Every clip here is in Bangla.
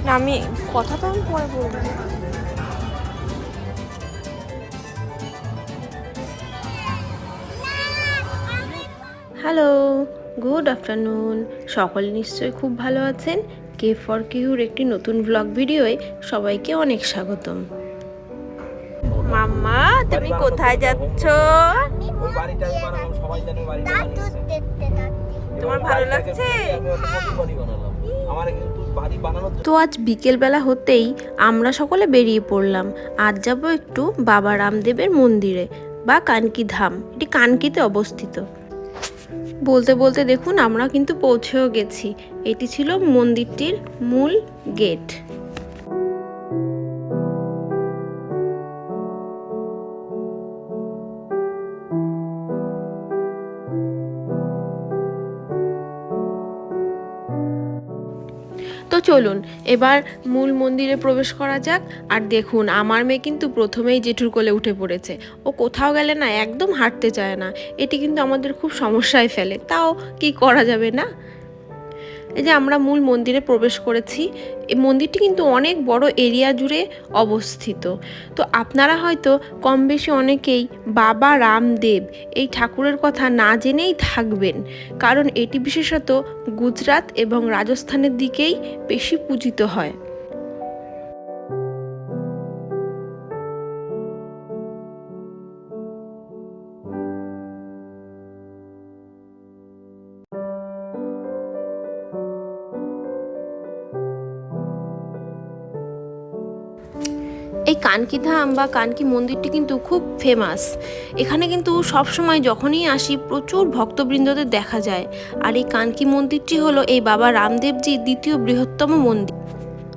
না আমি কথা তো আমি পরে বলবো। Hello, good afternoon. সকলে নিশ্চয়ই খুব ভালো আছেন। কে ফর কিউর একটি নতুন ব্লগ ভিডিওয়ে সবাইকে অনেক স্বাগতম। মাম্মা তুমি কোথায় যাচ্ছ? তোমার ভালো লাগছে? তো আজ বিকেলবেলা হতেই আমরা সকলে বেরিয়ে পড়লাম। আজ যাব একটু বাবা রামদেবের মন্দিরে বা কানকি ধাম। এটি কানকিতে অবস্থিত। বলতে বলতে দেখুন আমরা কিন্তু পৌঁছেও গেছি। এটি ছিল মন্দিরটির মূল গেট। তো চলুন এবার মূল মন্দিরে প্রবেশ করা যাক। আর দেখুন আমার মেয়ে কিন্তু প্রথমেই জেঠুর কোলে উঠে পড়েছে। ও কোথাও গেলে না একদম হাঁটতে চায় না। এটি কিন্তু আমাদের খুব সমস্যায় ফেলে, তাও কি করা যাবে না। এই যে আমরা মূল মন্দিরে প্রবেশ করেছি। এই মন্দিরটি কিন্তু অনেক বড় এরিয়া জুড়ে অবস্থিত। তো আপনারা হয়তো কম বেশি অনেকেই বাবা রামদেব এই ঠাকুরের কথা না জেনেই থাকবেন, কারণ এটি বিশেষত গুজরাট এবং রাজস্থানের দিকেই বেশি পূজিত হয়। এই কানকি ধাম বা কানকি মন্দিরটি কিন্তু খুব ফেমাস। এখানে কিন্তু সবসময় যখনই আসি প্রচুর ভক্তবৃন্দদের দেখা যায়। আর এই কানকি মন্দিরটি হলো এই বাবা রামদেবজির দ্বিতীয় বৃহত্তম মন্দির,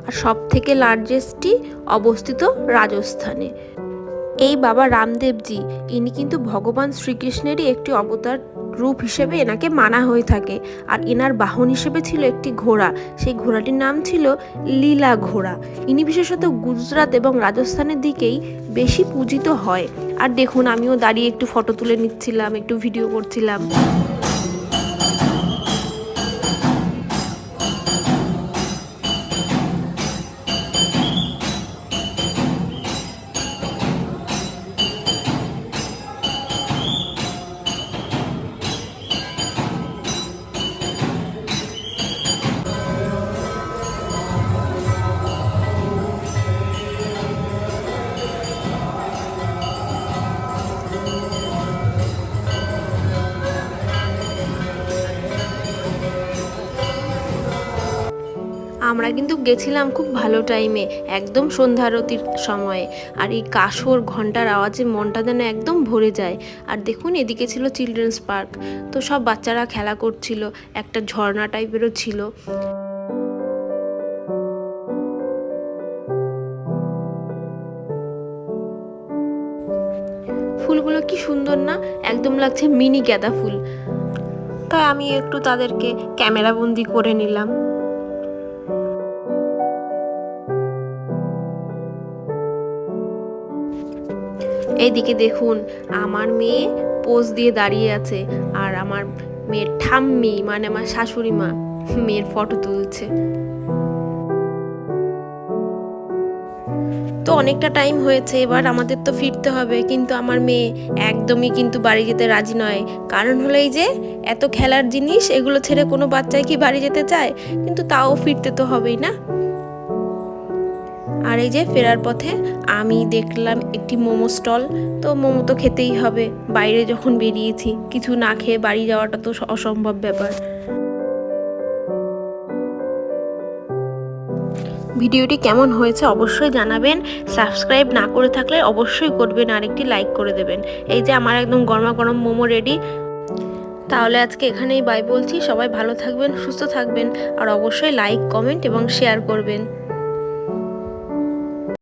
আর সব থেকে লার্জেস্টটি অবস্থিত রাজস্থানে। এই বাবা রামদেবজি ইনি কিন্তু ভগবান শ্রীকৃষ্ণেরই একটি অবতার রূপ হিসেবে এনাকে মানা হয়ে থাকে। আর এনার বাহন হিসেবে ছিল একটি ঘোড়া। সেই ঘোড়াটির নাম ছিল লীলা ঘোড়া। ইনি বিশেষত গুজরাট এবং রাজস্থানের দিকেই বেশি পূজিত হয়। আর দেখুন আমিও দাঁড়িয়ে একটু ফটো তুলে নিচ্ছিলাম, একটু ভিডিও করছিলাম। আমরা কিন্তু গেছিলাম খুব ভালো টাইমে, একদম সন্ধ্যা আরতির সময়ে। আর এই কাসর ঘন্টার আওয়াজে মনটা যেন একদম ভরে যায়। আর দেখুন এদিকে ছিল চিলড্রেন্স পার্ক। তো সব বাচ্চারা খেলা করছিল, একটা ঝর্ণা টাইপেরও ছিল। ফুলগুলো কি সুন্দর না, একদম লাগছে মিনি গাঁদা ফুল। তাই আমি একটু তাদেরকে ক্যামেরা বন্দি করে নিলাম। এইদিকে দেখুন আমার মেয়ে পোজ দিয়ে দাঁড়িয়ে আছে, আর আমার মেয়ের ঠাম্মি মানে আমার শাশুড়ি মা মেয়ের ফটো তুলছে। তো অনেকটা টাইম হয়েছে, এবার আমাদের তো ফিরতে হবে। কিন্তু আমার মেয়ে একদমই কিন্তু বাড়ি যেতে রাজি নয়। কারণ হলো এই যে এত খেলার জিনিস, এগুলো ছেড়ে কোনো বাচ্চাই কি বাড়ি যেতে চায়? কিন্তু তাও ফিরতে তো হবেই না। আর এই যে ফেরার পথে আমি দেখলাম একটি মোমো স্টল। তো মোমো তো খেতেই হবে, বাইরে যখন বেরিয়েছি কিছু না খেয়ে বাড়ি যাওয়াটা তো অসম্ভব ব্যাপার। ভিডিওটি কেমন হয়েছে অবশ্যই জানাবেন। সাবস্ক্রাইব না করে থাকলে অবশ্যই করবেন, আর একটি লাইক করে দেবেন। এই যে আমার একদম গরমা গরম মোমো রেডি। তাহলে আজকে এখানেই বাই বলছি। সবাই ভালো থাকবেন, সুস্থ থাকবেন, আর অবশ্যই লাইক, কমেন্ট এবং শেয়ার করবেন।